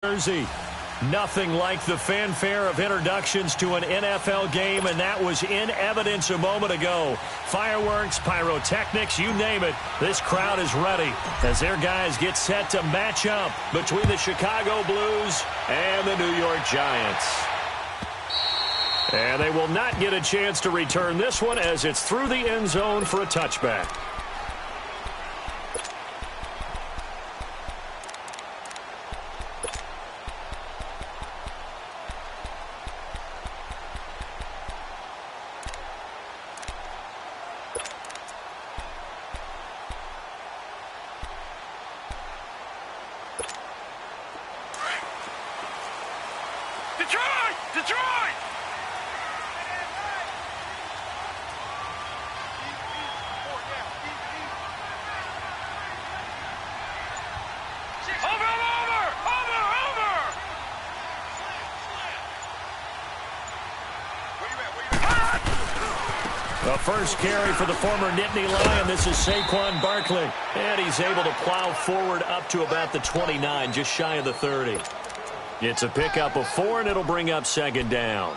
Jersey. Nothing like the fanfare of introductions to an NFL game, and that was in evidence a moment ago. Fireworks, pyrotechnics, you name it. This crowd is ready as their guys get set to match up between the Chicago Blues and the New York Giants. And they will not get a chance to return this one as it's through the end zone for a touchback. Detroit! Over! The first carry for the former Nittany Lion. This is Saquon Barkley. And he's able to plow forward up to about the 29, just shy of the 30. It's a pickup of 4, and it'll bring up second down.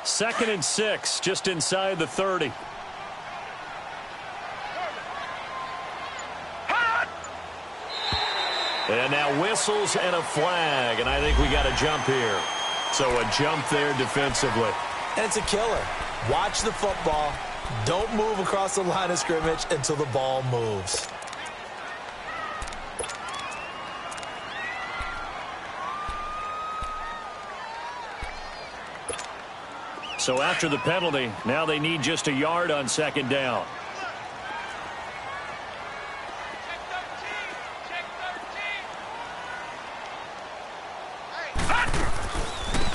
Second and 6, just inside the 30. And now whistles and a flag, and I think we got a jump here. So a jump there defensively. And it's a killer. Watch the football. Don't move across the line of scrimmage until the ball moves. So after the penalty, now they need just a yard on second down.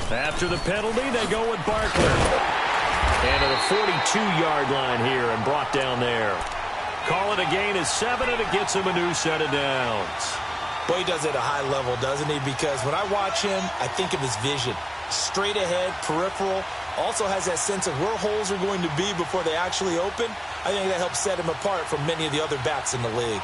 After the penalty, they go with Barkley. And to the 42-yard line here and brought down there. Call it a gain of 7, and it gets him a new set of downs. Well, he does it at a high level, doesn't he? Because when I watch him, I think of his vision. Straight ahead, peripheral. Also has that sense of where holes are going to be before they actually open. I think that helps set him apart from many of the other backs in the league.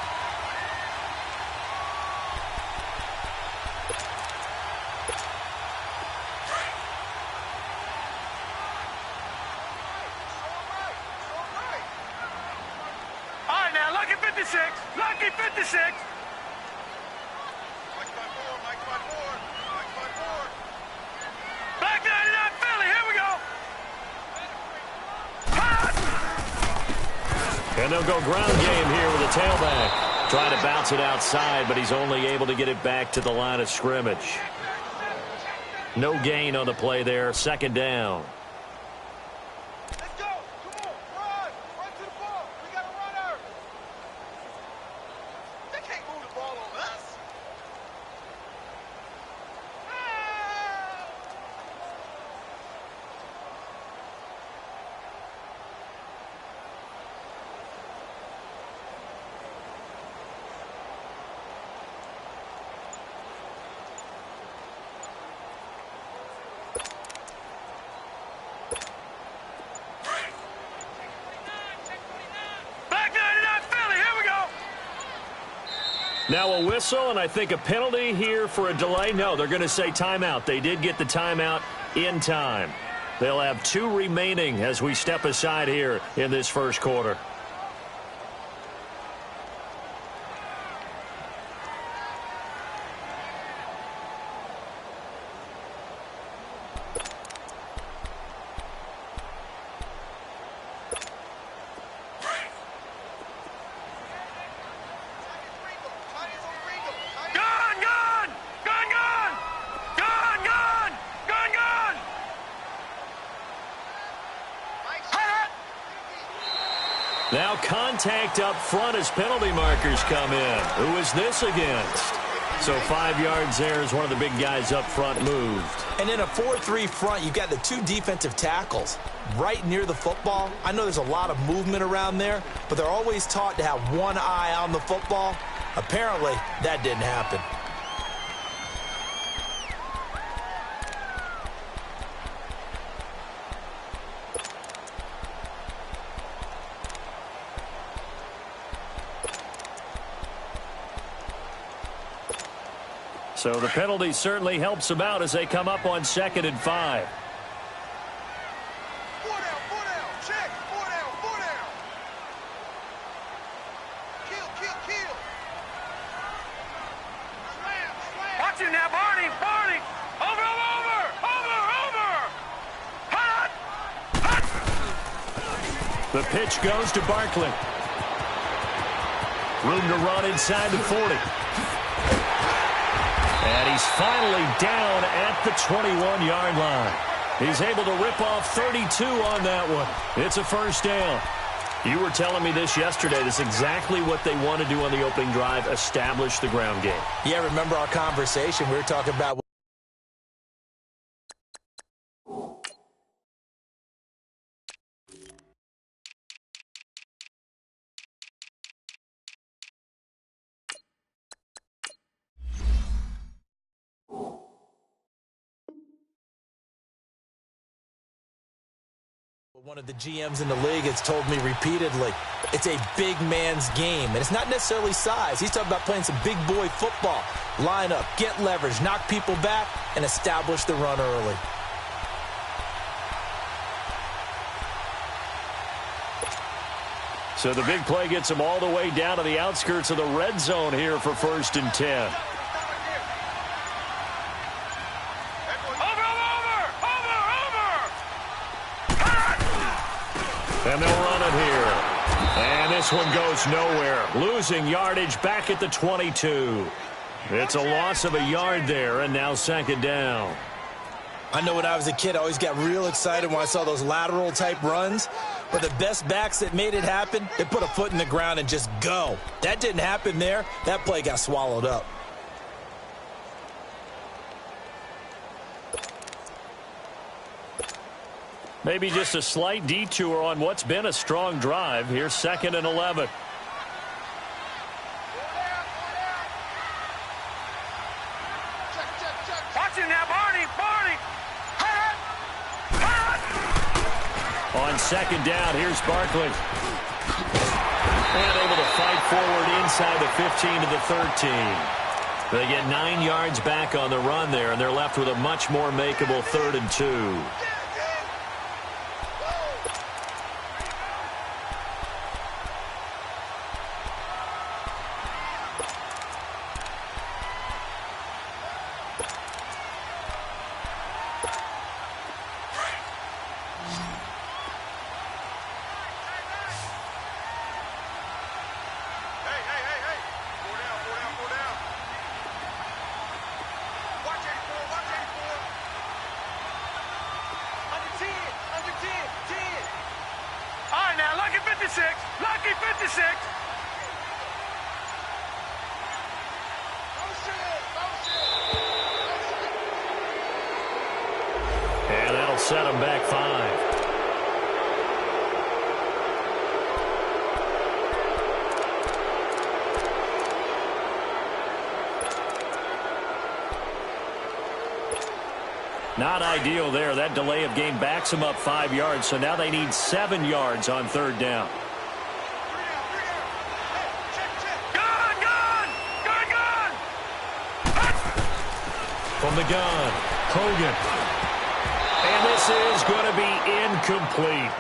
Lucky 56. Back 99 Philly. Here we go. And they'll go ground game here with a tailback. Trying to bounce it outside, but he's only able to get it back to the line of scrimmage. No gain on the play there. Second down. Now a whistle, and I think a penalty here for a delay. No, they're going to say timeout. They did get the timeout in time. They'll have 2 remaining as we step aside here in this first quarter. Now contact up front as penalty markers come in. Who is this against? So 5 yards there as one of the big guys up front moved. And in a 4-3 front, you've got the 2 defensive tackles right near the football. I know there's a lot of movement around there, but they're always taught to have one eye on the football. Apparently, that didn't happen. So the penalty certainly helps them out as they come up on 2nd and 5. Four down, check, four down. Kill. Slam. Watch it now, Barney. Over. Hot. The pitch goes to Barkley. Room to run inside the 40. And he's finally down at the 21-yard line. He's able to rip off 32 on that one. It's a first down. You were telling me this yesterday. This is exactly what they want to do on the opening drive, establish the ground game. Yeah, remember our conversation? We were talking about one of the GMs in the league has told me repeatedly, it's a big man's game. And it's not necessarily size. He's talking about playing some big boy football. Line up, get leverage, knock people back, and establish the run early. So the big play gets them all the way down to the outskirts of the red zone here for 1st and 10. And they'll run it here. And this one goes nowhere. Losing yardage back at the 22. It's a loss of a yard there, and now 2nd down. I know when I was a kid, I always got real excited when I saw those lateral-type runs. But the best backs that made it happen, they put a foot in the ground and just go. That didn't happen there. That play got swallowed up. Maybe just a slight detour on what's been a strong drive. Here's 2nd and 11. Watch it now, Barney. On 2nd down, here's Barkley. And able to fight forward inside the 15 to the 13. They get 9 yards back on the run there, and they're left with a much more makeable 3rd and 2. Lucky 56. And that'll set them back 5. Not ideal there. That delay of game backs them up 5 yards, so now they need 7 yards on 3rd down. From the gun, Hogan. And this is going to be incomplete.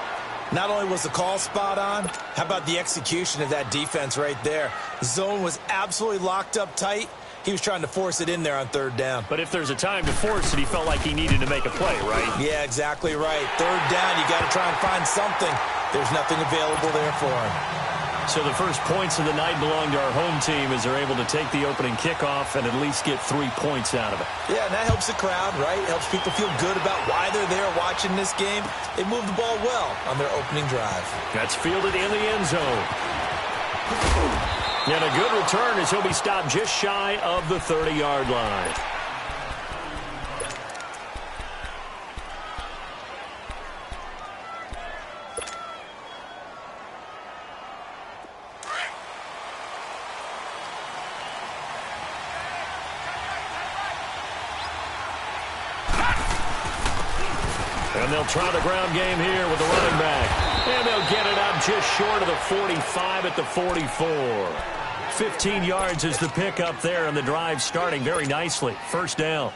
Not only was the call spot on, how about the execution of that defense right there? The zone was absolutely locked up tight. He was trying to force it in there on 3rd down. But if there's a time to force it, he felt like he needed to make a play, right? Yeah, exactly right. 3rd down, you got to try and find something. There's nothing available there for him. So the first points of the night belong to our home team as they're able to take the opening kickoff and at least get 3 points out of it. Yeah, and that helps the crowd, right? It helps people feel good about why they're there watching this game. They moved the ball well on their opening drive. That's fielded in the end zone. And a good return as he'll be stopped just shy of the 30-yard line. And they'll try the ground game here with the running back. And they'll get it up just short of the 45 at the 44. 15 yards is the pickup there, and the drive starting very nicely. First down.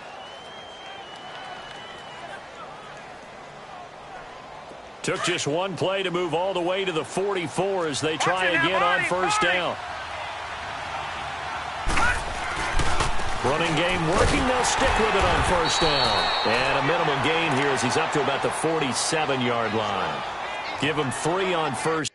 Took just one play to move all the way to the 44 as they try again on first down. Running game working. They'll stick with it on first down. And a minimal gain here as he's up to about the 47-yard line. Give him 3 on first.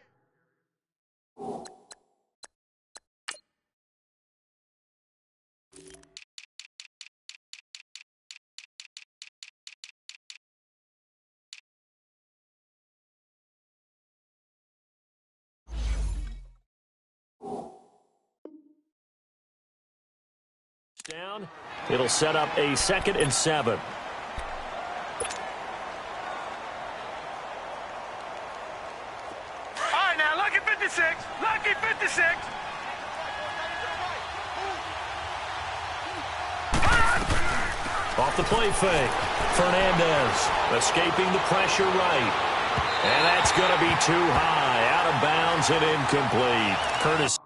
Down. It'll set up a 2nd and 7. All right, now, lucky 56. Lucky 56. Off the play fake. Fernandez escaping the pressure right. And that's going to be too high. Out of bounds and incomplete. Curtis.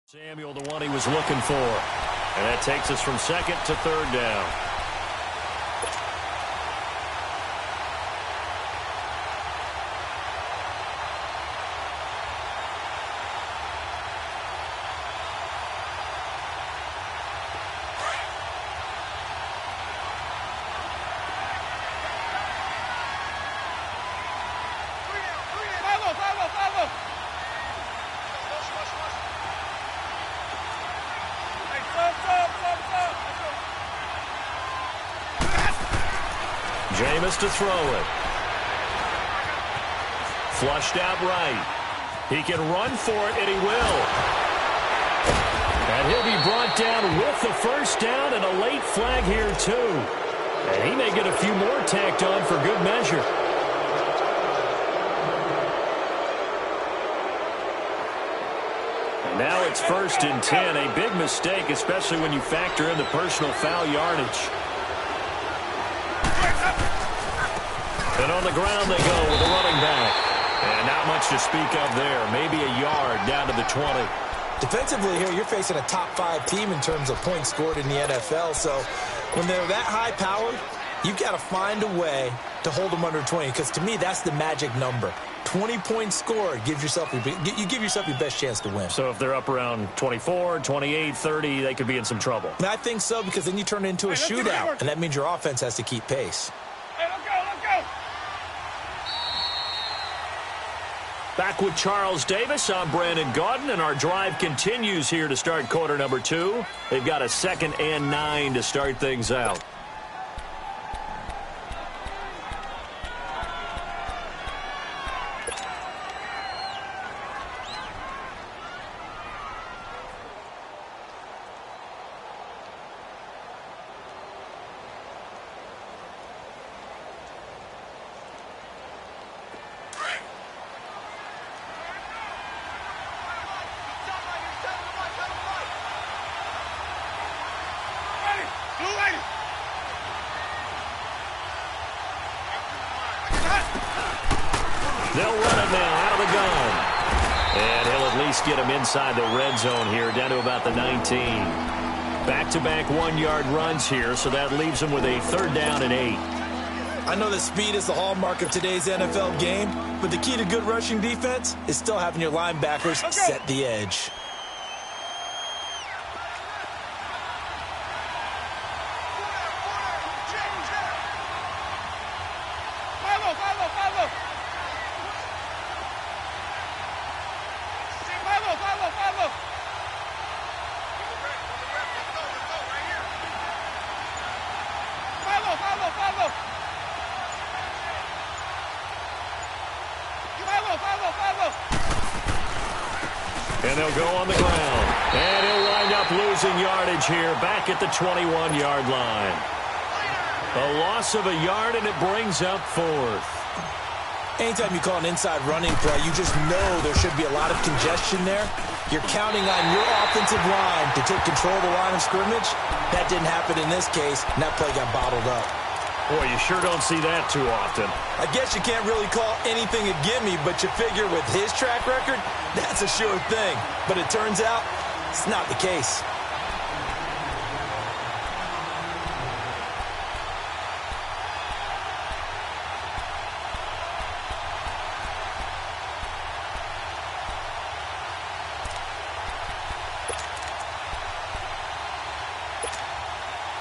Samuel, the one he was looking for. And that takes us from 2nd to 3rd down. Jameis to throw it. Flushed out right. He can run for it, and he will. And he'll be brought down with the first down and a late flag here, too. And he may get a few more tacked on for good measure. And now it's 1st and 10. A big mistake, especially when you factor in the personal foul yardage. And on the ground they go with the running back. And not much to speak of there. Maybe a yard down to the 20. Defensively here, you're facing a top 5 team in terms of points scored in the NFL. So when they're that high-powered, you've got to find a way to hold them under 20. Because to me, that's the magic number. 20 points scored, you give yourself your best chance to win. So if they're up around 24, 28, 30, they could be in some trouble. And I think so, because then you turn it into a shootout. And that means your offense has to keep pace. Back with Charles Davis, I'm Brandon Gaudin, and our drive continues here to start quarter number 2. They've got a 2nd and 9 to start things out. They'll run it now out of the gun. And he'll at least get him inside the red zone here, down to about the 19. Back-to-back 1-yard runs here, so that leaves him with a 3rd down and 8. I know that speed is the hallmark of today's NFL game, but the key to good rushing defense is still having your linebackers set the edge. And they'll go on the ground. And he'll wind up losing yardage here back at the 21-yard line. A loss of a yard, and it brings up fourth. Anytime you call an inside running play, you just know there should be a lot of congestion there. You're counting on your offensive line to take control of the line of scrimmage. That didn't happen in this case, and that play got bottled up. Boy, you sure don't see that too often. I guess you can't really call anything a gimme, but you figure with his track record, that's a sure thing. But it turns out, it's not the case.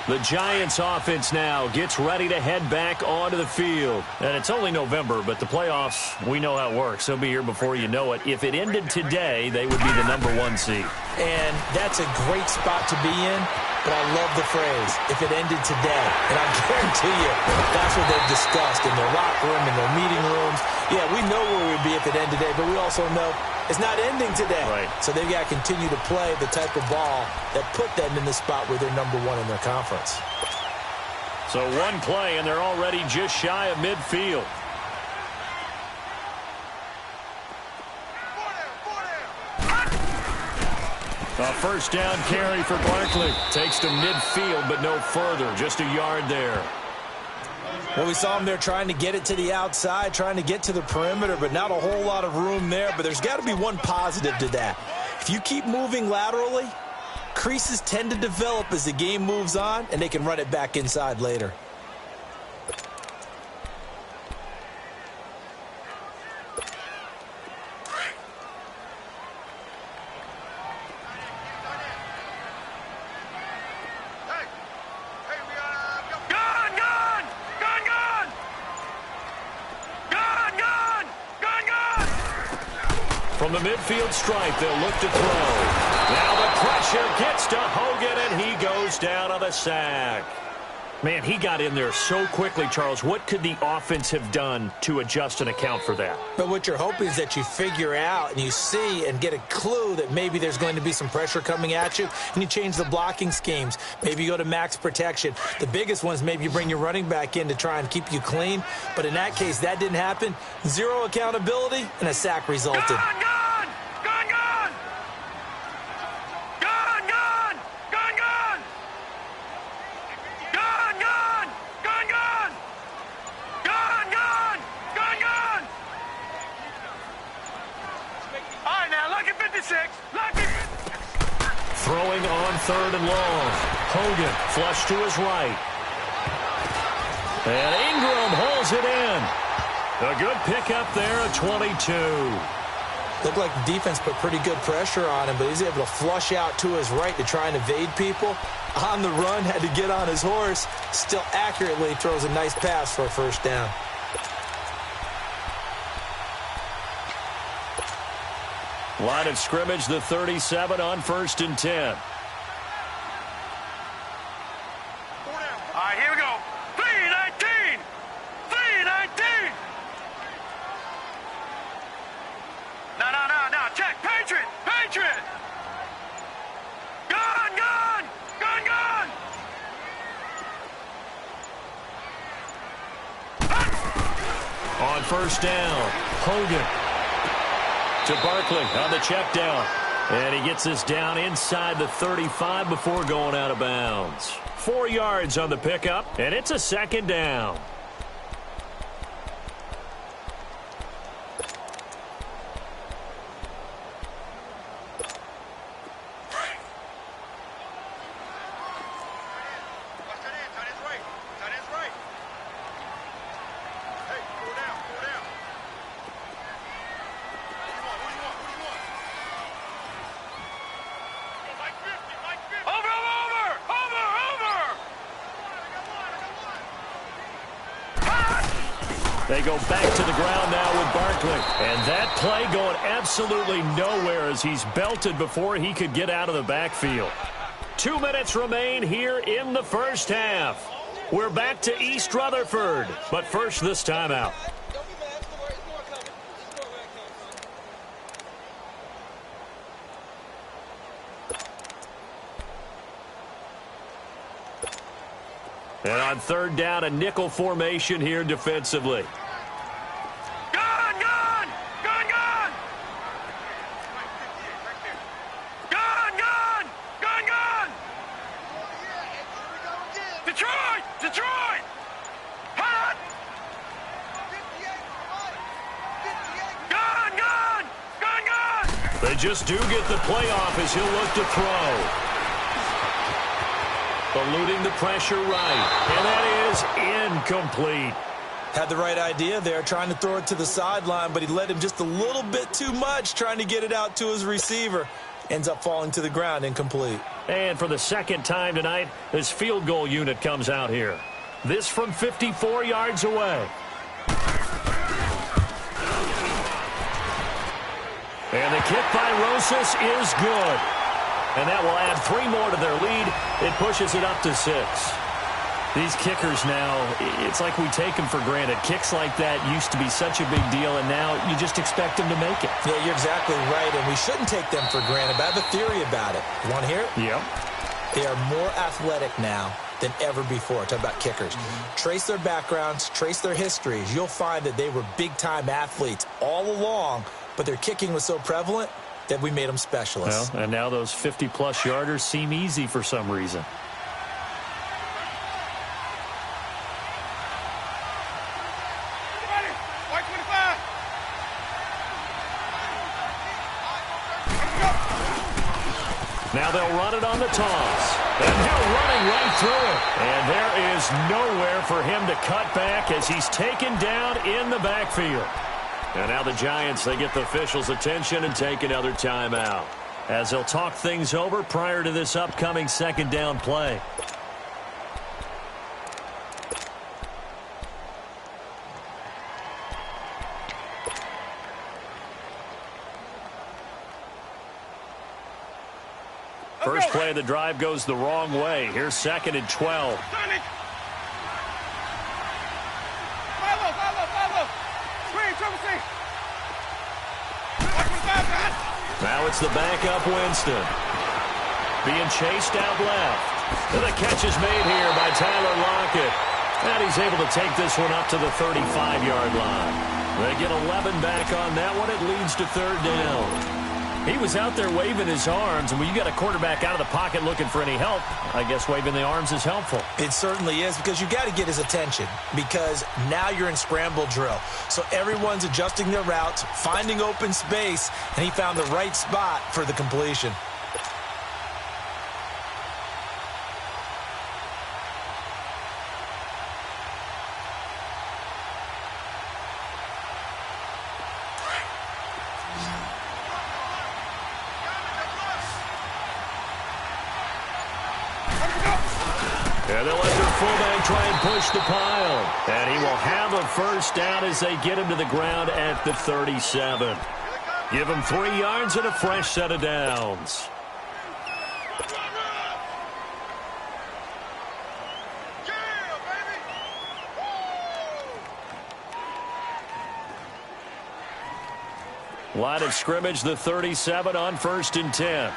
The Giants offense now gets ready to head back onto the field. And it's only November, but the playoffs, we know how it works. They'll be here before you know it. If it ended today, they would be the #1 seed. And that's a great spot to be in, but I love the phrase, if it ended today. And I guarantee you, that's what they've discussed in their locker room, in their meeting rooms. Yeah, we know where we'd be if it ended today, but we also know it's not ending today. Right. So they've got to continue to play the type of ball that put them in the spot where they're #1 in their conference. So one play, and they're already just shy of midfield. A first down carry for Barkley. Takes to midfield, but no further. Just a yard there. Well, we saw him there trying to get it to the outside, trying to get to the perimeter, but not a whole lot of room there. But there's got to be one positive to that. If you keep moving laterally, creases tend to develop as the game moves on, and they can run it back inside later. From the midfield stripe, they'll look to throw. Now the pressure gets to Hogan, and he goes down on the sack. Man, he got in there so quickly, Charles. What could the offense have done to adjust and account for that? But what you're hoping is that you figure out and you see and get a clue that maybe there's going to be some pressure coming at you, and you change the blocking schemes. Maybe you go to max protection. The biggest ones, maybe you bring your running back in to try and keep you clean. But in that case, that didn't happen. Zero accountability, and a sack resulted. Throwing on 3rd and long. Hogan flush to his right. And Ingram holds it in. A good pickup there at 22. Looked like the defense put pretty good pressure on him, but he's able to flush out to his right to try and evade people. On the run, had to get on his horse. Still accurately throws a nice pass for a first down. Line of scrimmage, the 37 on 1st and 10. All right, here we go. 3-19. 3-19. No. Check. Patriot. Gun. On first down, Hogan to Barkley on the check down. And he gets this down inside the 35 before going out of bounds. 4 yards on the pickup, and it's a second down. They go back to the ground now with Barkley. And that play going absolutely nowhere as he's belted before he could get out of the backfield. 2 minutes remain here in the first half. We're back to East Rutherford. But first, this timeout. And on third down, a nickel formation here defensively. Gun, gun! Gun, gun! Gun, gun! Gun, gun! Detroit! Detroit! Hot! Gun, gun! Gun, gun! They just do get the playoff as he'll look to throw. Eluding the pressure right. And that is incomplete. Had the right idea there, trying to throw it to the sideline, but he led him just a little bit too much, trying to get it out to his receiver. Ends up falling to the ground, incomplete. And for the second time tonight, this field goal unit comes out here. This from 54 yards away. And the kick by Rosas is good. And that will add 3 more to their lead. It pushes it up to 6. These kickers now, it's like we take them for granted. Kicks like that used to be such a big deal, and now you just expect them to make it. Yeah, you're exactly right, and we shouldn't take them for granted, but I have a theory about it. You want to hear it? Yeah. They are more athletic now than ever before. Talk about kickers. Trace their backgrounds, trace their histories. You'll find that they were big-time athletes all along, but their kicking was so prevalent that we made them specialists. Well, and now those 50-plus yarders seem easy for some reason. White 25! Now they'll run it on the toss. And he'll running right through it. And there is nowhere for him to cut back as he's taken down in the backfield. And now the Giants, they get the officials' attention and take another timeout as they'll talk things over prior to this upcoming second down play. First play of the drive goes the wrong way. Here's 2nd and 12. Now it's the backup Winston. Being chased out left. And the catch is made here by Tyler Lockett. And he's able to take this one up to the 35-yard line. They get 11 back on that one. It leads to 3rd down. He was out there waving his arms, and when you got a quarterback out of the pocket looking for any help, I guess waving the arms is helpful. It certainly is, because you got to get his attention, because now you're in scramble drill. So everyone's adjusting their routes, finding open space, and he found the right spot for the completion. And they'll let their fullback try and push the pile. And he will have a first down as they get him to the ground at the 37. Give him 3 yards and a fresh set of downs. Line of scrimmage, the 37 on 1st and 10.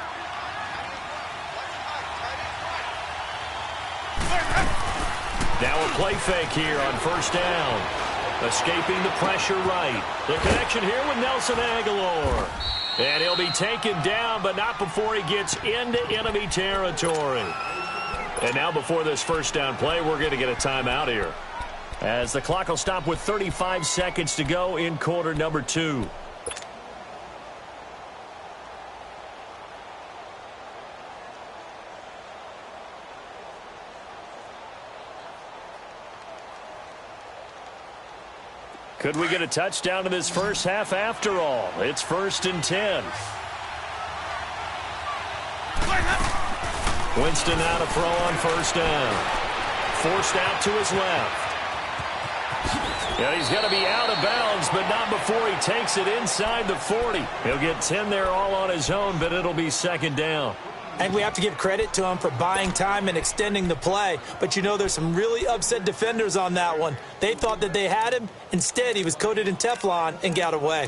Now a play fake here on 1st down. Escaping the pressure right. The connection here with Nelson Aguilar. And he'll be taken down, but not before he gets into enemy territory. And now before this first down play, we're going to get a timeout here, as the clock will stop with 35 seconds to go in quarter number 2. Could we get a touchdown in this first half after all? It's 1st and 10. Winston out to throw on 1st down. Forced out to his left. Yeah, he's going to be out of bounds, but not before he takes it inside the 40. He'll get 10 there all on his own, but it'll be 2nd down. And we have to give credit to him for buying time and extending the play. But, you know, there's some really upset defenders on that one. They thought that they had him. Instead, he was coated in Teflon and got away.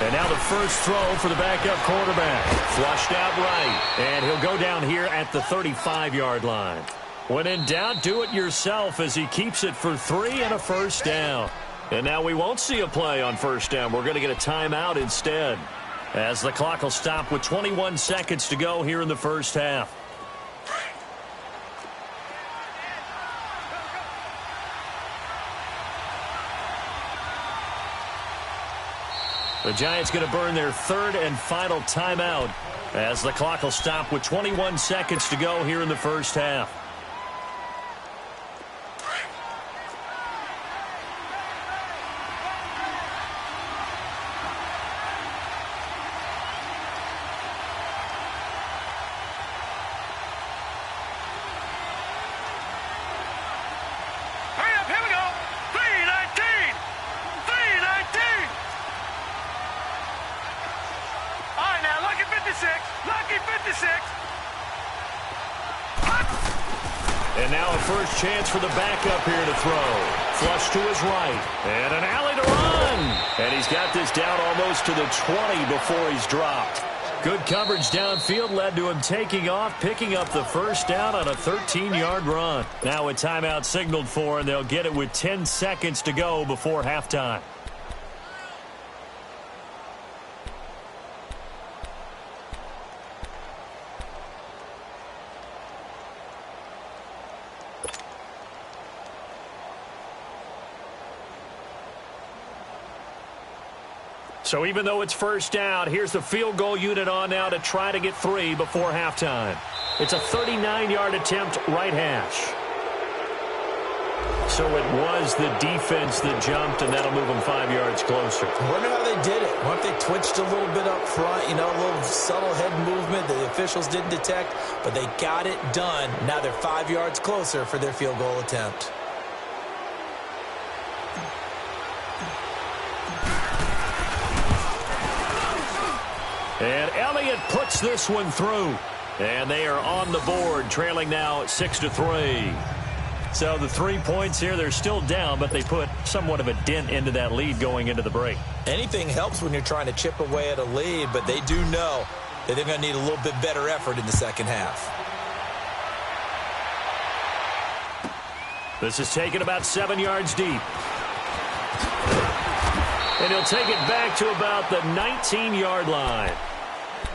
And now the first throw for the backup quarterback. Flushed out right. And he'll go down here at the 35-yard line. When in doubt, do it yourself as he keeps it for 3 and a first down. And now we won't see a play on first down. We're going to get a timeout instead, as the clock will stop with 21 seconds to go here in the first half. The Giants going to burn their third and final timeout as the clock will stop with 21 seconds to go here in the first half. And now a first chance for the backup here to throw. Flush to his right. And an alley to run. And he's got this down almost to the 20 before he's dropped. Good coverage downfield led to him taking off, picking up the first down on a 13-yard run. Now a timeout signaled for, and they'll get it with 10 seconds to go before halftime. So even though it's first down, here's the field goal unit on now to try to get 3 before halftime. It's a 39-yard attempt, right hash. So it was the defense that jumped, and that'll move them 5 yards closer. I wonder how they did it. I wonder if they twitched a little bit up front, a little subtle head movement that the officials didn't detect, but they got it done. Now they're 5 yards closer for their field goal attempt. And Elliott puts this one through. And they are on the board, trailing now 6-3. So the 3 points here, they're still down, but they put somewhat of a dent into that lead going into the break. Anything helps when you're trying to chip away at a lead, but they do know that they're going to need a little bit better effort in the second half. This is taken about 7 yards deep. And he'll take it back to about the 19-yard line.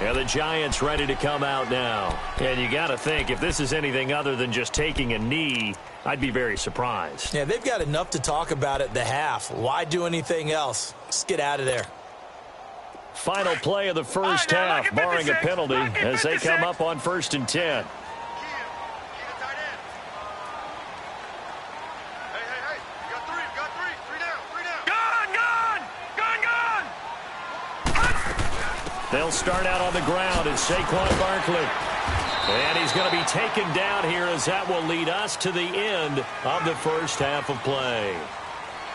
And the Giants ready to come out now. And you got to think, if this is anything other than just taking a knee, I'd be very surprised. Yeah, they've got enough to talk about at the half. Why do anything else? Just get out of there. Final play of the first half, barring a penalty, as they come up on 1st and 10. They'll start out on the ground as Saquon Barkley. And he's going to be taken down here, as that will lead us to the end of the first half of play.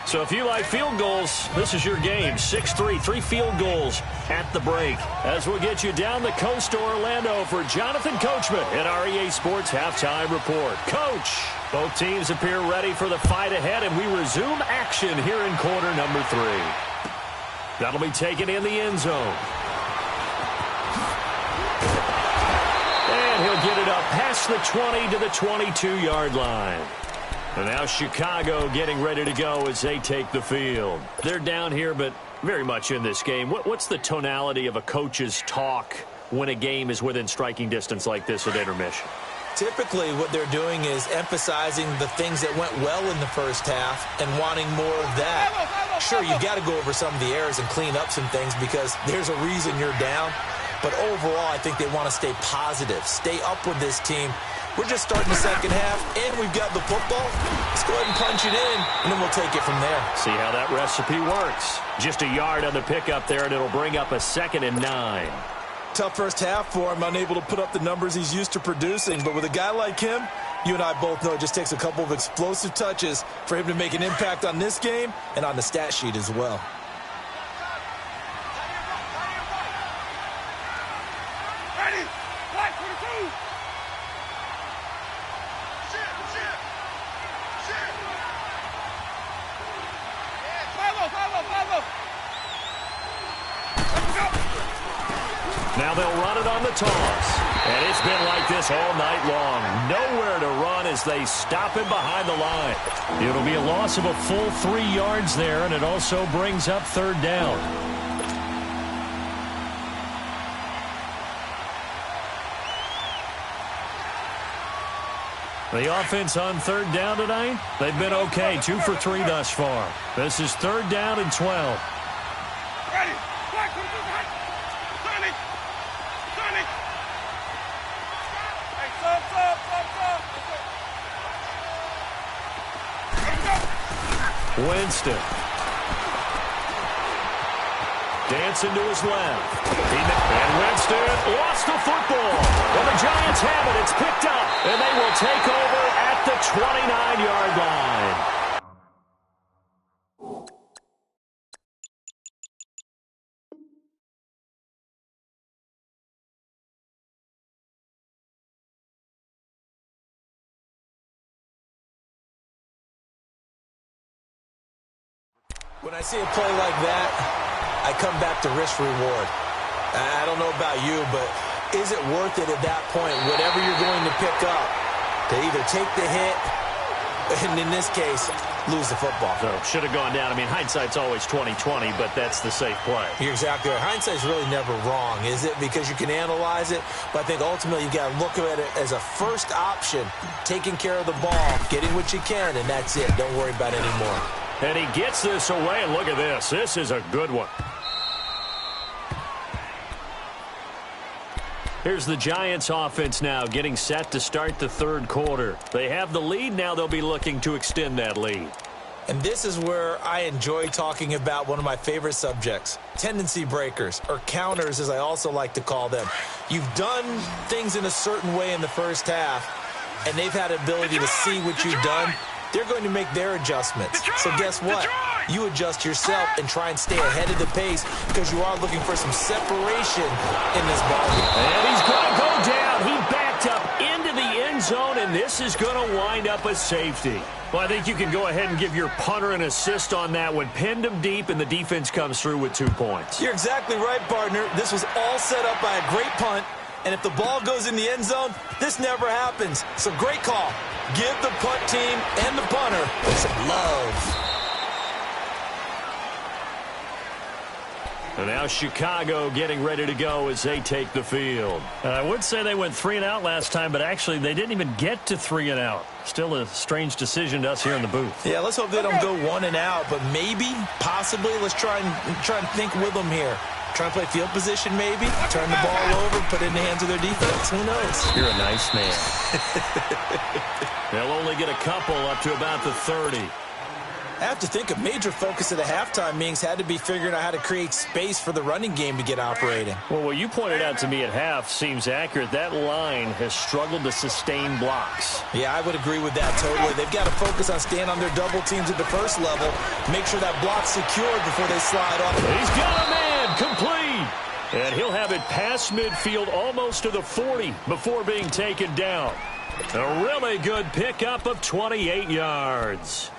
So if you like field goals, this is your game. 6-3, 3 field goals at the break. As we'll get you down the coast to Orlando for Jonathan Coachman at our EA Sports Halftime Report. Coach, both teams appear ready for the fight ahead, and we resume action here in quarter number 3. That'll be taken in the end zone. And he'll get it up past the 20 to the 22-yard line. And now Chicago getting ready to go as they take the field. They're down here, but very much in this game. What's the tonality of a coach's talk when a game is within striking distance like this at intermission? Typically, what they're doing is emphasizing the things that went well in the first half and wanting more of that. Sure, you've got to go over some of the errors and clean up some things because there's a reason you're down. But overall, I think they want to stay positive, stay up with this team. We're just starting the second half, and we've got the football. Let's go ahead and punch it in, and then we'll take it from there. See how that recipe works. Just a yard on the pickup there, and it'll bring up a 2nd and 9. Tough first half for him, unable to put up the numbers he's used to producing. But with a guy like him, you and I both know it just takes a couple of explosive touches for him to make an impact on this game and on the stat sheet as well. Now they'll run it on the toss. And it's been like this all night long. Nowhere to run as they stop him behind the line. It'll be a loss of a full 3 yards there, and it also brings up third down. The offense on third down tonight, they've been okay. 2 for 3 thus far. This is third down and 12. Ready. Winston. Dancing to his left. And Winston lost the football. And the Giants have it. It's picked up. And they will take over at the 29-yard line. When I see a play like that, I come back to risk reward. I don't know about you, but is it worth it at that point, whatever you're going to pick up, to either take the hit, and in this case, lose the football? So should have gone down. I mean, hindsight's always 20/20, but that's the safe play. You're exactly right. Hindsight's really never wrong, is it? Because you can analyze it, but I think ultimately you got to look at it as a first option, taking care of the ball, getting what you can, and that's it. Don't worry about it anymore. And he gets this away, and look at this. This is a good one. Here's the Giants offense now getting set to start the third quarter. They have the lead. Now they'll be looking to extend that lead. And this is where I enjoy talking about one of my favorite subjects, tendency breakers, or counters as I also like to call them. You've done things in a certain way in the first half, and they've had the ability to see what you've done. They're going to make their adjustments. So guess what? You adjust yourself and try and stay ahead of the pace because you are looking for some separation in this ball game. And he's going to go down. He backed up into the end zone, and this is going to wind up a safety. Well, I think you can go ahead and give your punter an assist on that one. Pinned him deep, and the defense comes through with 2 points. You're exactly right, partner. This was all set up by a great punt. And if the ball goes in the end zone, this never happens. So great call. Give the punt team and the punter some love. And now Chicago getting ready to go as they take the field. I would say they went 3 and out last time, but actually they didn't even get to 3 and out. Still a strange decision to us here in the booth. Yeah, let's hope they don't go 1 and out, but maybe, possibly, let's try and think with them here. Try and play field position maybe, turn the ball over, put it in the hands of their defense. Who knows? You're a nice man. They'll only get a couple up to about the 30. I have to think a major focus of the halftime meetings had to be figuring out how to create space for the running game to get operating. Well, what you pointed out to me at half seems accurate. That line has struggled to sustain blocks. Yeah, I would agree with that totally. They've got to focus on staying on their double teams at the first level, make sure that block's secured before they slide off. He's got a man. Complete. And he'll have it past midfield almost to the 40 before being taken down. A really good pickup of 28 yards.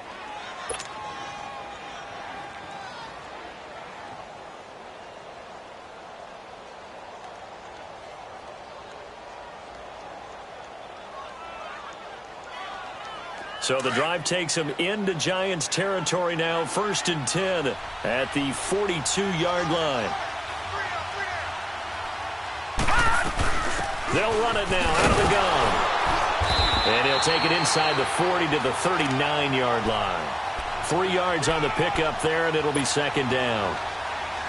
So the drive takes him into Giants territory now, 1st and 10 at the 42-yard line. They'll run it now out of the gun. And he'll take it inside the 40 to the 39-yard line. 3 yards on the pickup there, and it'll be 2nd down.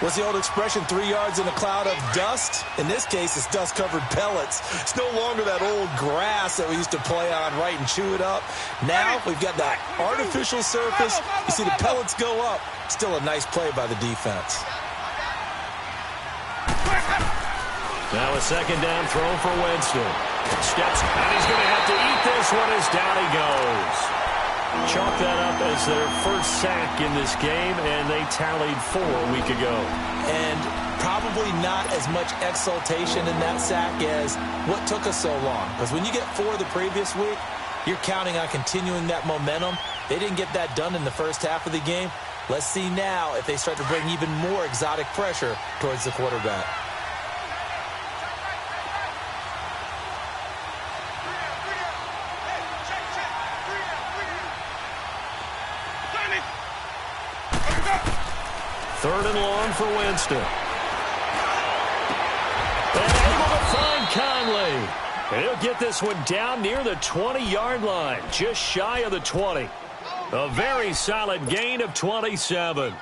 What's the old expression, 3 yards in a cloud of dust? In this case, it's dust-covered pellets. It's no longer that old grass that we used to play on, right, and chew it up. Now we've got that artificial surface. You see the pellets go up. Still a nice play by the defense. Now a 2nd down throw for Winston. Steps, and he's going to have to eat this one as down he goes. Chalk that up as their first sack in this game, and they tallied 4 a week ago. And probably not as much exultation in that sack as what took us so long. Because when you get 4 the previous week, you're counting on continuing that momentum. They didn't get that done in the first half of the game. Let's see now if they start to bring even more exotic pressure towards the quarterback. 3rd and long for Winston. And able to find Conley. And he'll get this one down near the 20-yard line, just shy of the 20. A very solid gain of 27.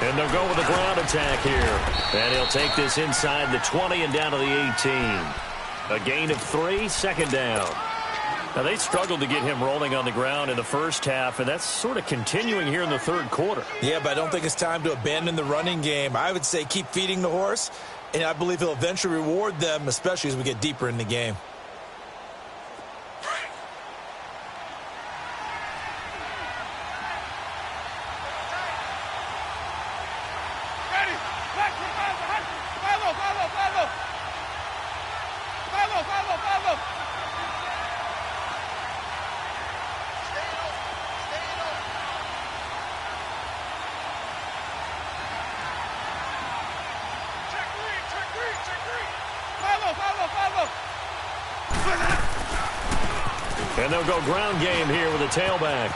And they'll go with a ground attack here. And he'll take this inside the 20 and down to the 18. A gain of 3, 2nd down. Now, they struggled to get him rolling on the ground in the first half, and that's sort of continuing here in the 3rd quarter. Yeah, but I don't think it's time to abandon the running game. I would say keep feeding the horse, and I believe he'll eventually reward them, especially as we get deeper in the game. And they'll go ground game here with a tailback.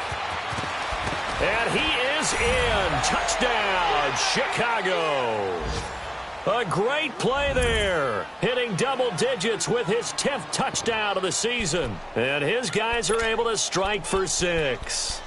And he is in. Touchdown, Chicago. A great play there. Hitting double digits with his 10th touchdown of the season. And his guys are able to strike for 6.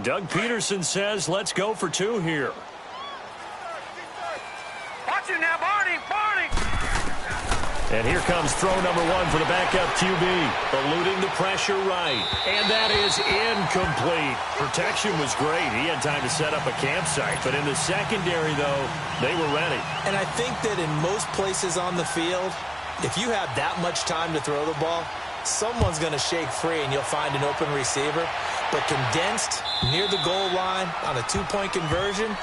Doug Peterson says, let's go for 2 here. Watch it now, Barney, Barney. And here comes throw number 1 for the backup QB. Eluding the pressure right. And that is incomplete. Protection was great. He had time to set up a campsite. But in the secondary, though, they were ready. And I think that in most places on the field, if you have that much time to throw the ball, someone's going to shake free and you'll find an open receiver. But condensed near the goal line on a 2-point conversion,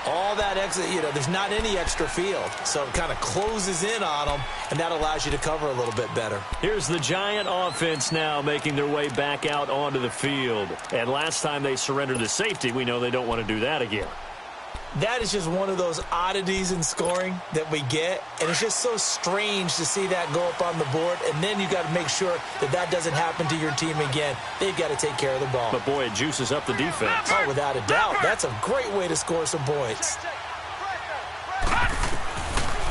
all that extra, there's not any extra field. So it kind of closes in on them, and that allows you to cover a little bit better. Here's the Giant offense now making their way back out onto the field. And last time they surrendered the safety, we know they don't want to do that again. That is just one of those oddities in scoring that we get, and it's just so strange to see that go up on the board, and then you got to make sure that that doesn't happen to your team again. They've got to take care of the ball. But, boy, it juices up the defense. Oh, without a doubt. That's a great way to score some points.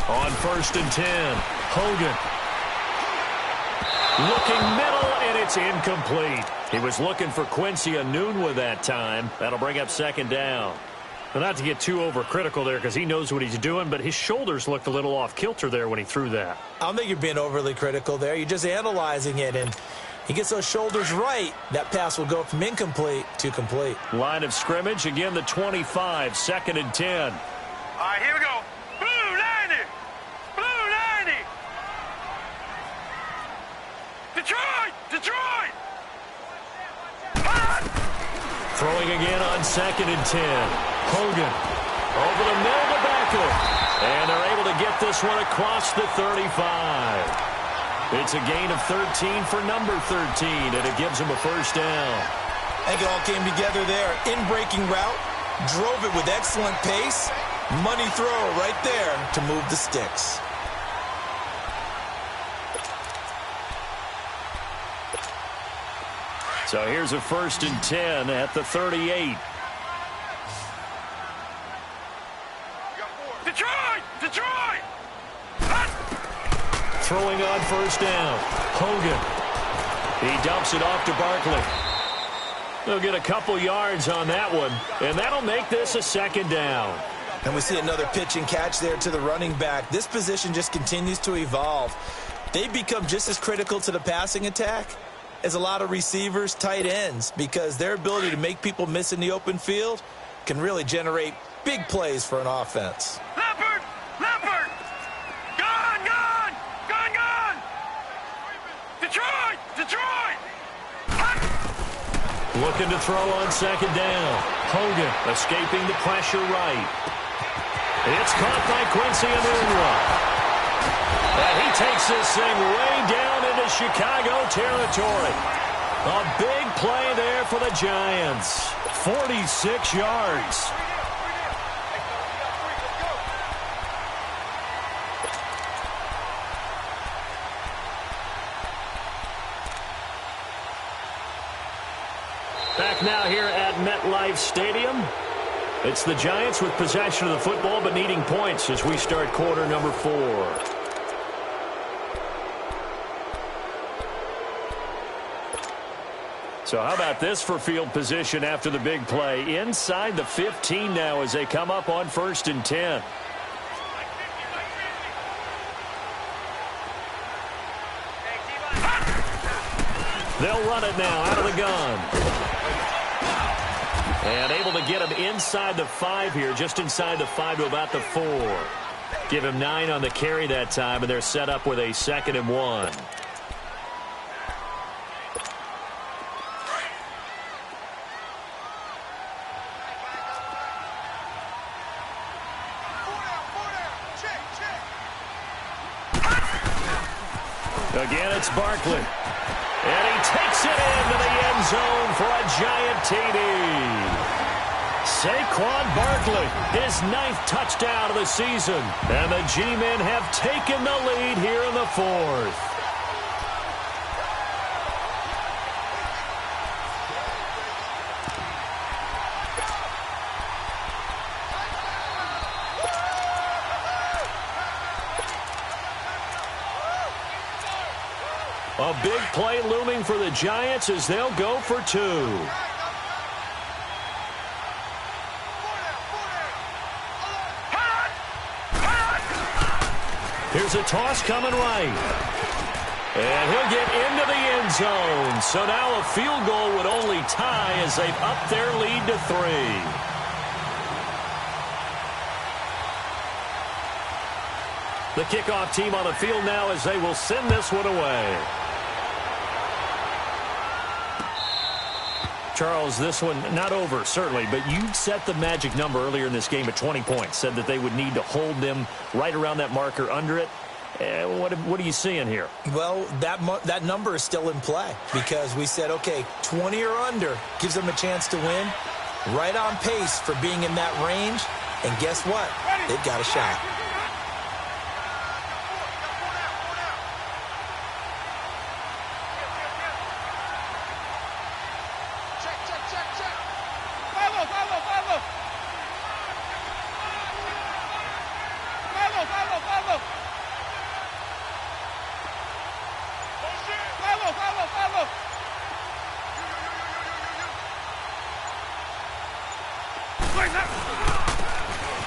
On 1st and 10, Hogan. Looking middle, and it's incomplete. He was looking for Quincy Enunwa that time. That'll bring up 2nd down. Well, not to get too overcritical there because he knows what he's doing, but his shoulders looked a little off kilter there when he threw that. I don't think you're being overly critical there. You're just analyzing it, and he gets those shoulders right. That pass will go from incomplete to complete. Line of scrimmage, again the 25, 2nd and 10. All right, here we go. Blue 90. Blue 90. Detroit. Detroit. Throwing again on 2nd and 10. Hogan over the middle to Beckham. And they're able to get this one across the 35. It's a gain of 13 for number 13, and it gives them a 1st down. I think it all came together there. In-breaking route, drove it with excellent pace. Money throw right there to move the sticks. So here's a 1st and 10 at the 38. Detroit! Detroit! Throwing on 1st down. Hogan. He dumps it off to Barkley. They'll get a couple yards on that one, and that'll make this a 2nd down. And we see another pitch and catch there to the running back. This position just continues to evolve. They become just as critical to the passing attack as a lot of receivers, tight ends, because their ability to make people miss in the open field can really generate big plays for an offense. Leopard! Leopard! Gone! Gone! Gone! Gone! Looking to throw on second down. Hogan escaping the pressure right. It's caught by Quincy Enunwa. And he takes this thing way down into Chicago territory. A big play there for the Giants. 46 yards. Back now here at MetLife Stadium. It's the Giants with possession of the football but needing points as we start quarter number 4. So how about this for field position after the big play? Inside the 15 now as they come up on 1st and 10. They'll run it now out of the gun. And able to get him inside the 5 here, just inside the 5 to about the 4. Give him 9 on the carry that time, and they're set up with a 2nd and 1. Again, it's Barkley. And he takes it into the end zone for a Giant TD. Saquon Barkley, his 9th touchdown of the season. And the G-men have taken the lead here in the 4th. A big play looming for the Giants as they'll go for 2. Here's a toss coming right. And he'll get into the end zone. So now a field goal would only tie as they've upped their lead to 3. The kickoff team on the field now as they will send this one away. Charles, this one not over, certainly, but you set the magic number earlier in this game at 20 points. Said that they would need to hold them right around that marker under it. What are you seeing here? Well, that number is still in play because we said, okay, 20 or under gives them a chance to win. Right on pace for being in that range. And guess what? They've got a shot.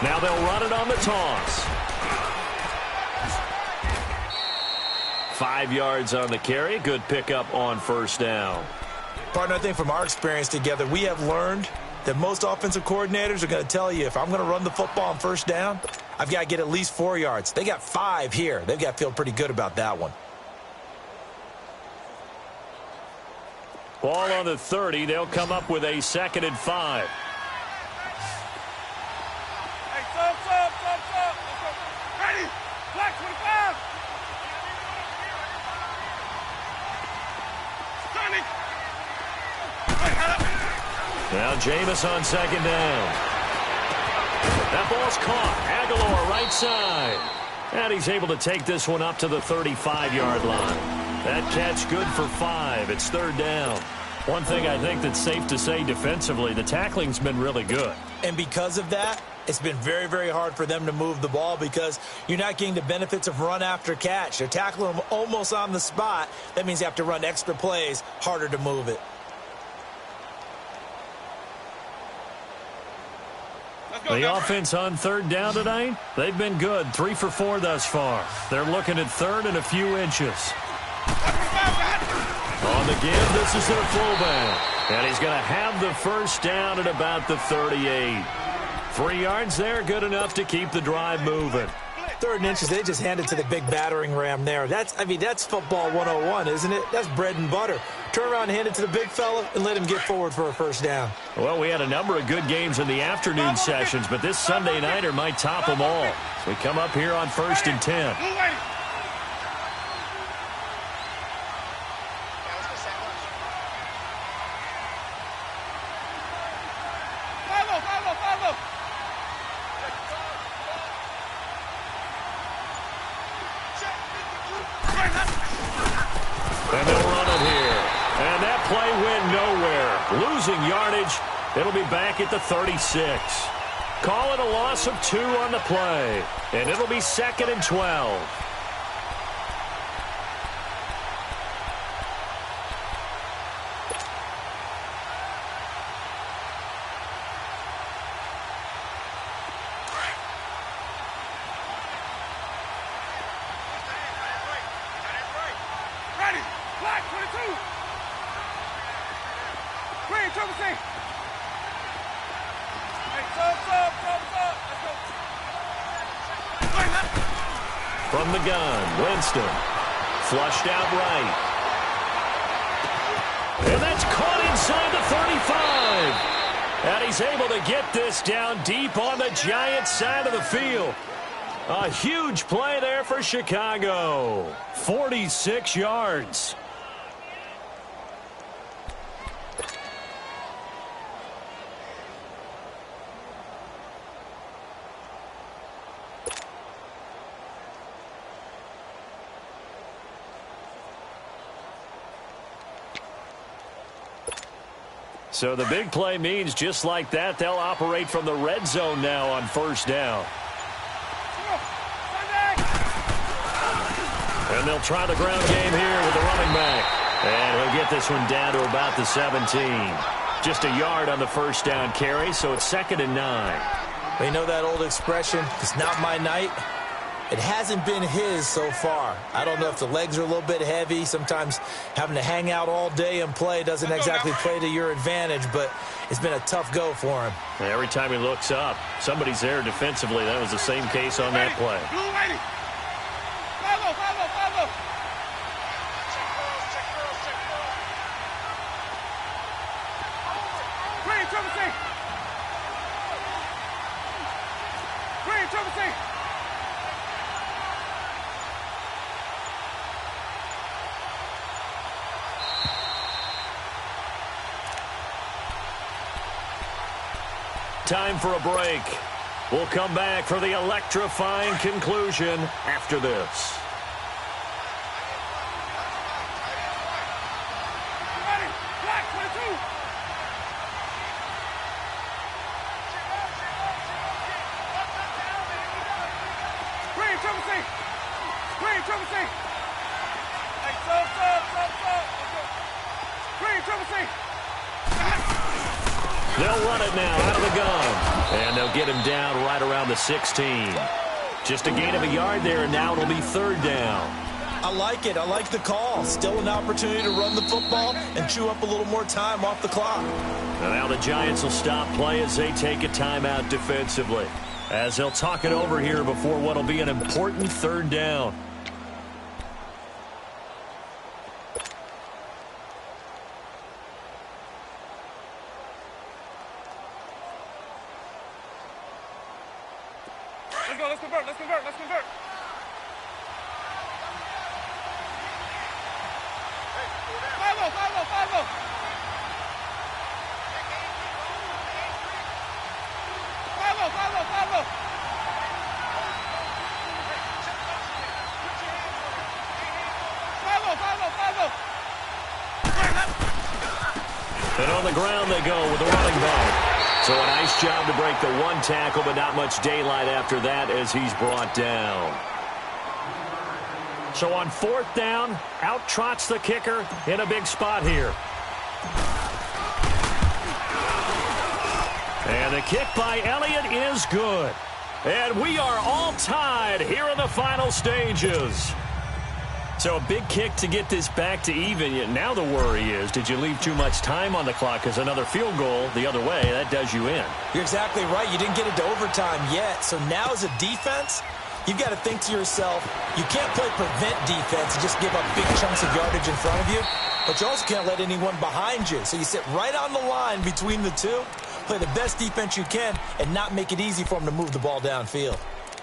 Now they'll run it on the toss. 5 yards on the carry. Good pickup on 1st down. Partner, I think from our experience together, we have learned that most offensive coordinators are going to tell you, if I'm going to run the football on 1st down, I've got to get at least 4 yards. They got 5 here. They've got to feel pretty good about that one. Ball on the 30. They'll come up with a 2nd and 5. Ready? Black 25. Now Jameis on 2nd down. That ball's caught. Aguilar right side. And he's able to take this one up to the 35-yard line. That catch good for 5. It's 3rd down. One thing I think that's safe to say defensively, the tackling's been really good. And because of that, it's been very, very hard for them to move the ball because you're not getting the benefits of run after catch. They're tackling them almost on the spot. That means you have to run extra plays, harder to move it. The offense on 3rd down tonight, they've been good. 3 for 4 thus far. They're looking at 3rd and a few inches. On the give, this is their fullback. And he's going to have the 1st down at about the 38. 3 yards there, good enough to keep the drive moving. 3rd and inches, they just handed to the big battering ram there. That's football 101, isn't it? That's bread and butter. turn around, hand it to the big fella, and let him get forward for a first down. Well, we had a number of good games in the afternoon sessions, but this Sunday nighter might top them all. So we come up here on 1st and 10. And they'll run it here. And that play went nowhere. Losing yardage. It'll be back at the 36. Call it a loss of 2 on the play. And it'll be 2nd and 12. From the gun, Winston. Flushed out right. And that's caught inside the 35. And he's able to get this down deep on the Giants' side of the field. A huge play there for Chicago. 46 yards. So the big play means just like that, they'll operate from the red zone now on 1st down. And they'll try the ground game here with the running back. And he'll get this one down to about the 17. Just a yard on the 1st down carry, so it's 2nd and 9. You know that old expression, it's not my night? It hasn't been his so far. I don't know if the legs are a little bit heavy. Sometimes having to hang out all day and play doesn't exactly play to your advantage, but it's been a tough go for him. Every time he looks up, somebody's there defensively. That was the same case on that play. Time for a break. We'll come back for the electrifying conclusion after this. They'll run it now out of the gun. And they'll get him down right around the 16. Just a gain of a yard there, and now it'll be 3rd down. I like it. I like the call. Still an opportunity to run the football and chew up a little more time off the clock. And now the Giants will stop play as they take a timeout defensively, as they'll talk it over here before what will be an important 3rd down. Let's convert. Follow. And on the ground they go with the running back. So a nice job to break the 1 tackle, but not much daylight after that as he's brought down. So on 4th down, out trots the kicker in a big spot here. And the kick by Elliott is good. And we are all tied here in the final stages. So a big kick to get this back to even. Yet now the worry is, did you leave too much time on the clock? Because another field goal the other way, that does you in. You're exactly right. You didn't get into overtime yet. So now as a defense, you've got to think to yourself, you can't play prevent defense and just give up big chunks of yardage in front of you. but you also can't let anyone behind you. So you sit right on the line between the two, play the best defense you can, and not make it easy for them to move the ball downfield.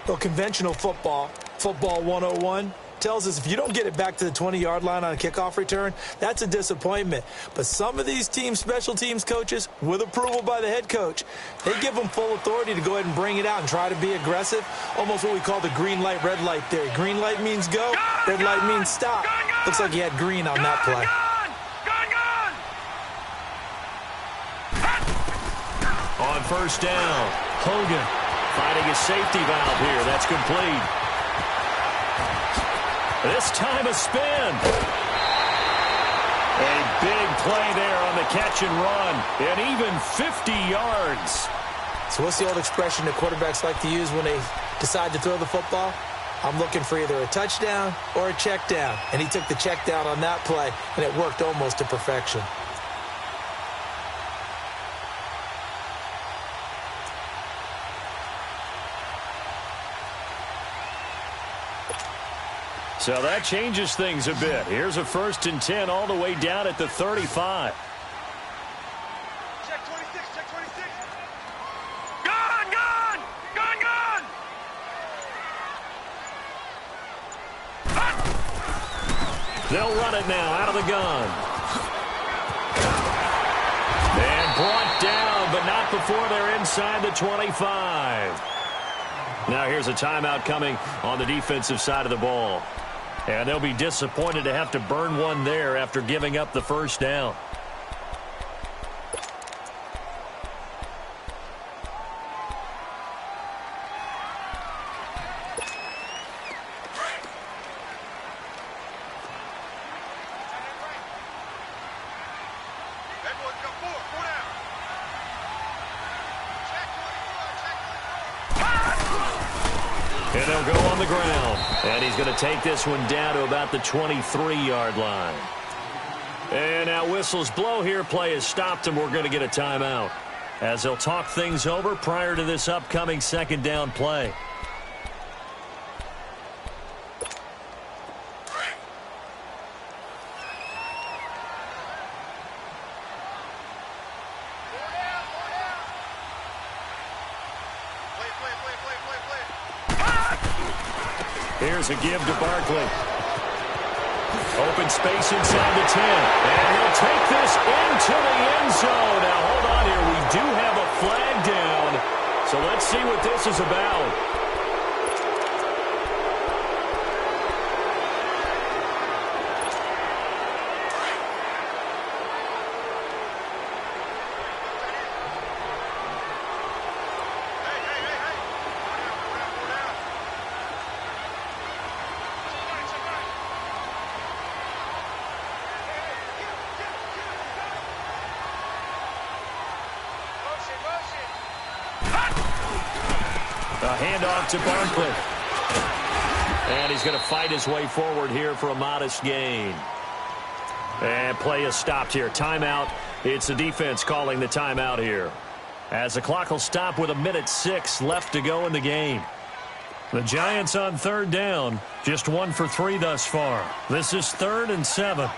Well, conventional football 101, tells us if you don't get it back to the 20-yard line on a kickoff return, that's a disappointment. But some of these special teams coaches, with approval by the head coach, they give them full authority to go ahead and bring it out and try to be aggressive, almost what we call the green light, red light theory. Green light means go, red light means stop. Looks like he had green on that play. On first down, Hogan finding a safety valve here. That's complete. This time a spin. A big play there on the catch and run. And even 50 yards. So what's the old expression that quarterbacks like to use when they decide to throw the football? I'm looking for either a touchdown or a check down. And he took the check down on that play, and it worked almost to perfection. So that changes things a bit. Here's a 1st and 10 all the way down at the 35. Check 26, check 26. Gone, gone, gone, gone. They'll run it now out of the gun. And brought down, but not before they're inside the 25. Now here's a timeout coming on the defensive side of the ball. And they'll be disappointed to have to burn one there after giving up the first down. And they'll go on the ground. And he's going to take this one down to about the 23-yard line. And now whistles blow here. Play is stopped, and we're going to get a timeout as they'll talk things over prior to this upcoming 2nd down play. Here's a give to Barkley. Open space inside the 10. And he'll take this into the end zone. Now, hold on here. We do have a flag down. So let's see what this is about. A handoff to Barkley. And he's going to fight his way forward here for a modest gain. And play is stopped here. Timeout. It's the defense calling the timeout here, as the clock will stop with 1:06 left to go in the game. The Giants on 3rd down. Just 1 for 3 thus far. This is 3rd and 7.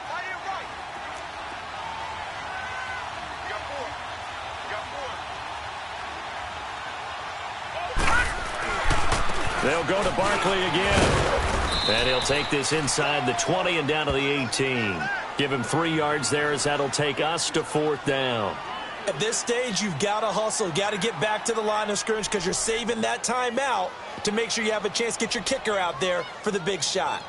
They'll go to Barkley again. And he'll take this inside the 20 and down to the 18. Give him 3 yards there, as that'll take us to 4th down. At this stage, you've got to hustle. Got to get back to the line of scrimmage because you're saving that timeout to make sure you have a chance to get your kicker out there for the big shot.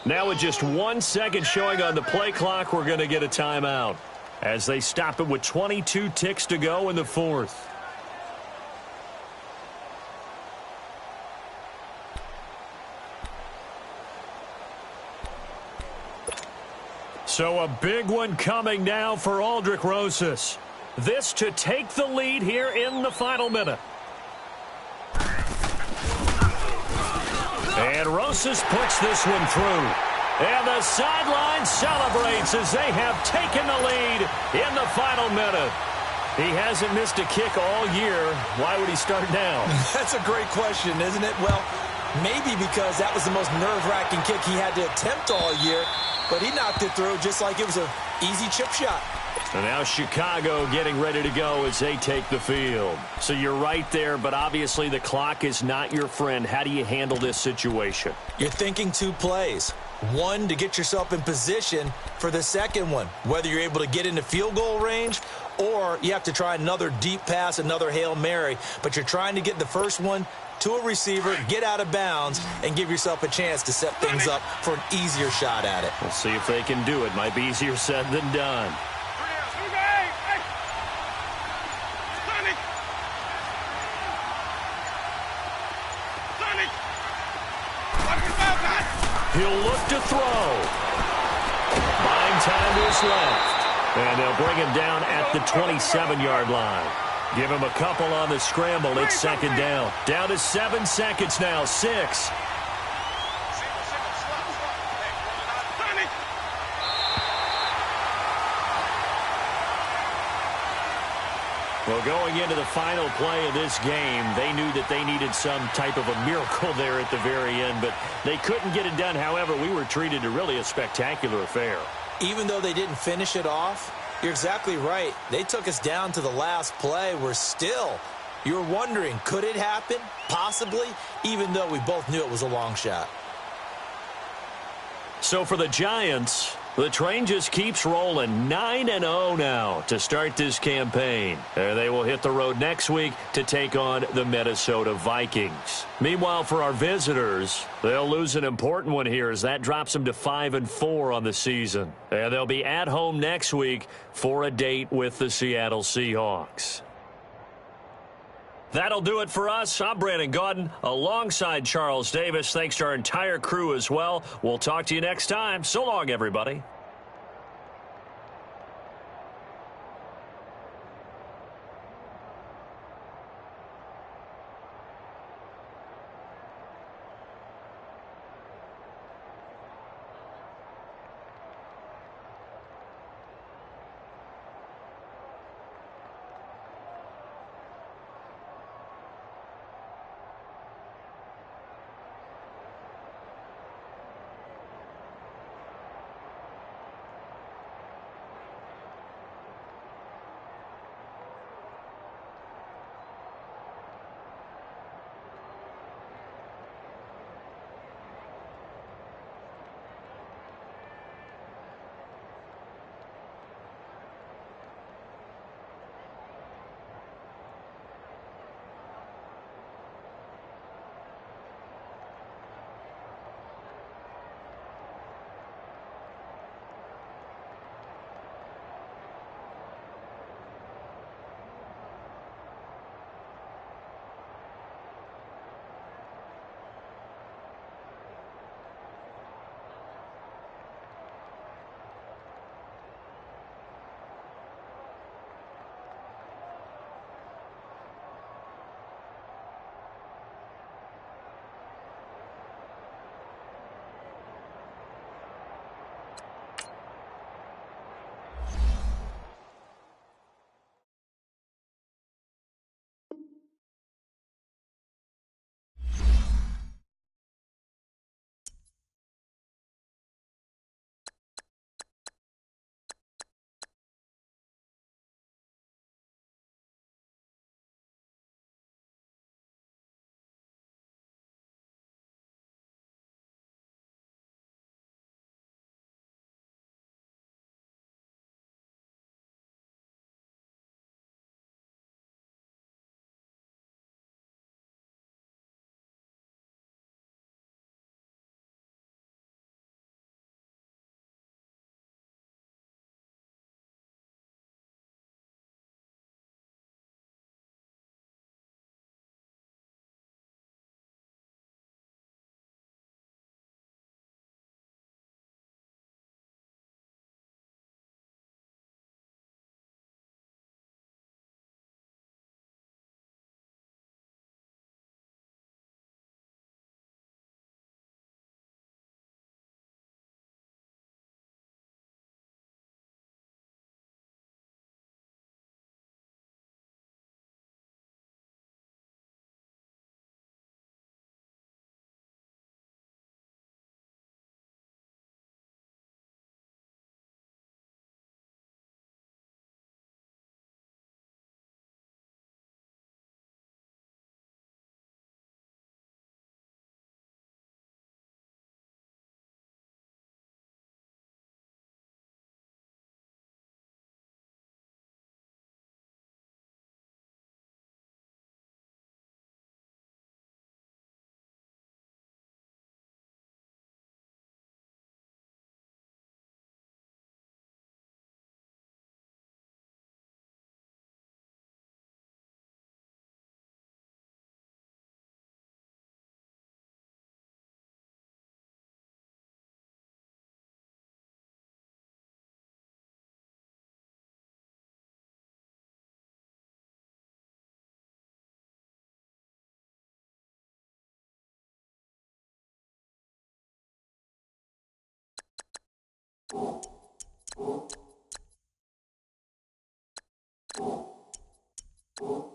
Now with just 1 second showing on the play clock, we're going to get a timeout as they stop it with 22 ticks to go in the 4th. So a big one coming now for Aldrick Rosas. This to take the lead here in the final minute. And Rosas puts this one through. And the sideline celebrates as they have taken the lead in the final minute. He hasn't missed a kick all year. Why would he start now? That's a great question, isn't it? Well, maybe because that was the most nerve-wracking kick he had to attempt all year, but he knocked it through just like it was an easy chip shot. And now Chicago getting ready to go as they take the field. So you're right there, but obviously the clock is not your friend. How do you handle this situation? You're thinking two plays. One, to get yourself in position for the second one, whether you're able to get into field goal range or you have to try another deep pass, another Hail Mary. But you're trying to get the first one to a receiver, get out of bounds, and give yourself a chance to set things up for an easier shot at it. We'll see if they can do it. Might be easier said than done. He'll look to throw. Buying time is left. And they'll bring him down at the 27-yard line. Give him a couple on the scramble. It's second down. Down to 7 seconds now. 6. Well, going into the final play of this game, they knew that they needed some type of a miracle there at the very end, but they couldn't get it done. However, we were treated to really a spectacular affair. Even though they didn't finish it off, you're exactly right. They took us down to the last play. You're wondering, could it happen? Possibly, even though we both knew it was a long shot. So for the Giants, the train just keeps rolling. 9-0 now to start this campaign. They will hit the road next week to take on the Minnesota Vikings. Meanwhile, for our visitors, they'll lose an important one here as that drops them to 5-4 on the season. And they'll be at home next week for a date with the Seattle Seahawks. That'll do it for us. I'm Brandon Gaudin alongside Charles Davis. Thanks to our entire crew as well. We'll talk to you next time. So long, everybody. you